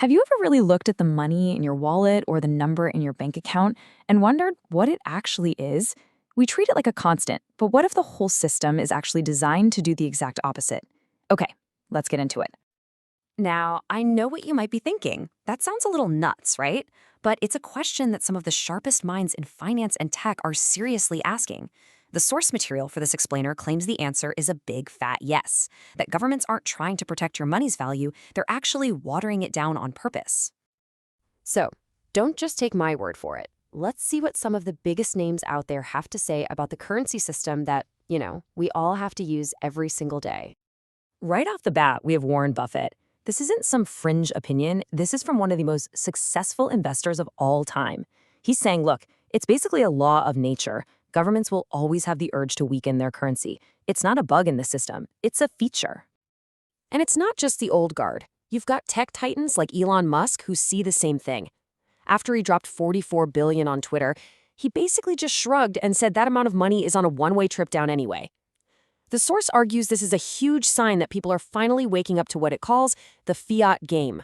Have you ever really looked at the money in your wallet or the number in your bank account and wondered what it actually is? We treat it like a constant, but what if the whole system is actually designed to do the exact opposite? Okay, let's get into it. Now, I know what you might be thinking. That sounds a little nuts, right? But it's a question that some of the sharpest minds in finance and tech are seriously asking. The source material for this explainer claims the answer is a big fat yes, that governments aren't trying to protect your money's value, they're actually watering it down on purpose. So, don't just take my word for it. Let's see what some of the biggest names out there have to say about the currency system that, we all have to use every single day. Right off the bat, we have Warren Buffett. This isn't some fringe opinion. This is from one of the most successful investors of all time. He's saying, look, it's basically a law of nature. Governments will always have the urge to weaken their currency. It's not a bug in the system. It's a feature. And it's not just the old guard. You've got tech titans like Elon Musk who see the same thing. After he dropped $44 billion on Twitter, he basically just shrugged and said that amount of money is on a one-way trip down anyway. The source argues this is a huge sign that people are finally waking up to what it calls the fiat game.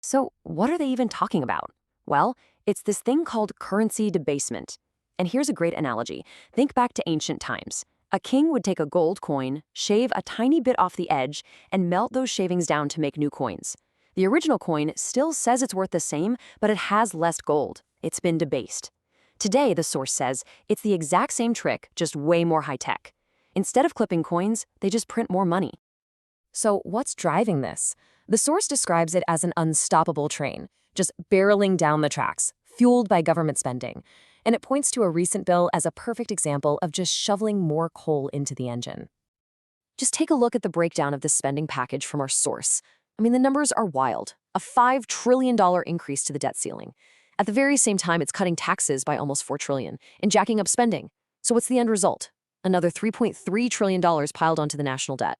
So, what are they even talking about? Well, it's this thing called currency debasement. And here's a great analogy. Think back to ancient times. A king would take a gold coin, shave a tiny bit off the edge, and melt those shavings down to make new coins. The original coin still says it's worth the same, but it has less gold. It's been debased. Today, the source says, it's the exact same trick, just way more high-tech. Instead of clipping coins, they just print more money. So what's driving this? The source describes it as an unstoppable train, just barreling down the tracks, fueled by government spending. And it points to a recent bill as a perfect example of just shoveling more coal into the engine. Just take a look at the breakdown of this spending package from our source. I mean, the numbers are wild. A $5 trillion increase to the debt ceiling. At the very same time, it's cutting taxes by almost $4 trillion and jacking up spending. So what's the end result? Another $3.3 trillion piled onto the national debt.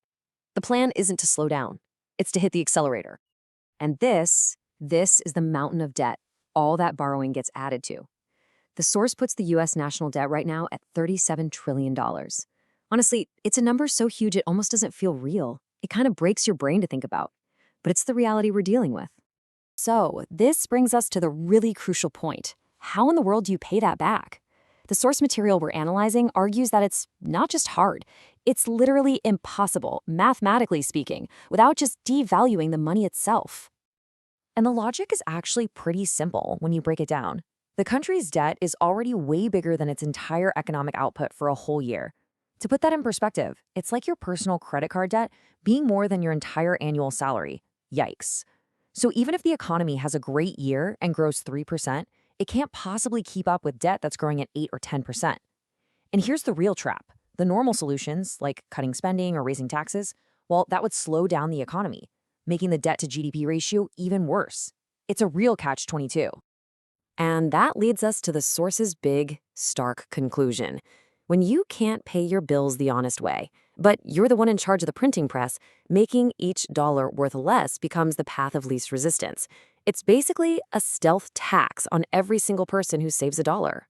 The plan isn't to slow down. It's to hit the accelerator. And this is the mountain of debt all that borrowing gets added to. The source puts the U.S. national debt right now at $37 trillion. Honestly, it's a number so huge it almost doesn't feel real. It kind of breaks your brain to think about. But it's the reality we're dealing with. So this brings us to the really crucial point. How in the world do you pay that back? The source material we're analyzing argues that it's not just hard, it's literally impossible, mathematically speaking, without just devaluing the money itself. And the logic is actually pretty simple when you break it down. The country's debt is already way bigger than its entire economic output for a whole year. To put that in perspective, it's like your personal credit card debt being more than your entire annual salary. Yikes. So even if the economy has a great year and grows 3%, it can't possibly keep up with debt that's growing at 8 or 10%. And here's the real trap. The normal solutions, like cutting spending or raising taxes, well, that would slow down the economy, making the debt to GDP ratio even worse. It's a real catch-22. And that leads us to the source's big, stark conclusion. When you can't pay your bills the honest way, but you're the one in charge of the printing press, making each dollar worth less becomes the path of least resistance. It's basically a stealth tax on every single person who saves a dollar.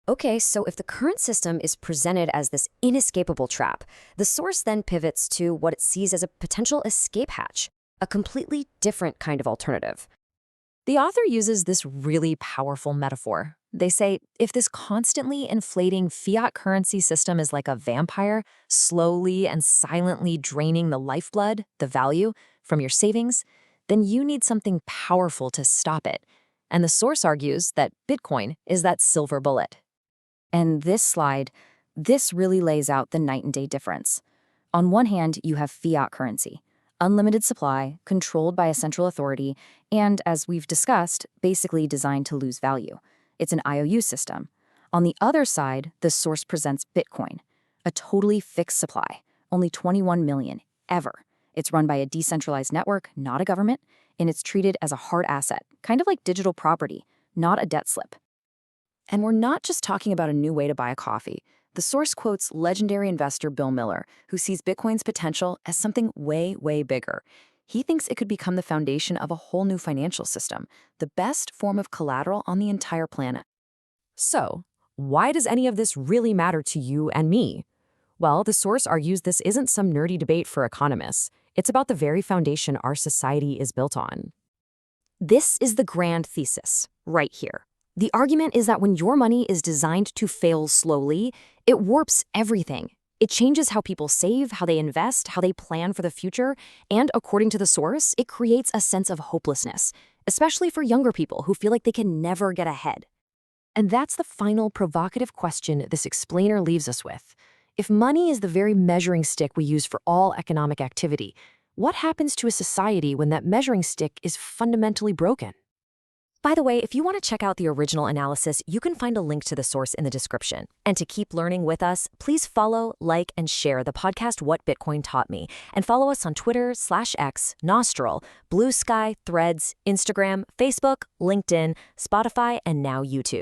Okay, so if the current system is presented as this inescapable trap, the source then pivots to what it sees as a potential escape hatch, a completely different kind of alternative. The author uses this really powerful metaphor. They say, if this constantly inflating fiat currency system is like a vampire, slowly and silently draining the lifeblood, the value, from your savings, then you need something powerful to stop it. And the source argues that Bitcoin is that silver bullet. And this really lays out the night and day difference. On one hand, you have fiat currency, unlimited supply, controlled by a central authority, and, as we've discussed, basically designed to lose value. It's an IOU system. On the other side, the source presents Bitcoin, a totally fixed supply, only 21 million, ever. It's run by a decentralized network, not a government, and it's treated as a hard asset, kind of like digital property, not a debt slip. And we're not just talking about a new way to buy a coffee. The source quotes legendary investor Bill Miller, who sees Bitcoin's potential as something way, way bigger. He thinks it could become the foundation of a whole new financial system, the best form of collateral on the entire planet. So, why does any of this really matter to you and me? Well, the source argues this isn't some nerdy debate for economists. It's about the very foundation our society is built on. This is the grand thesis, right here. The argument is that when your money is designed to fail slowly, it warps everything. It changes how people save, how they invest, how they plan for the future, and according to the source, it creates a sense of hopelessness, especially for younger people who feel like they can never get ahead. And that's the final provocative question this explainer leaves us with. If money is the very measuring stick we use for all economic activity, what happens to a society when that measuring stick is fundamentally broken? By the way, if you want to check out the original analysis, you can find a link to the source in the description. And to keep learning with us, please follow, like, and share the podcast What Bitcoin Taught Me, and follow us on Twitter/X, Nostril, Blue Sky, Threads, Instagram, Facebook, LinkedIn, Spotify, and now YouTube.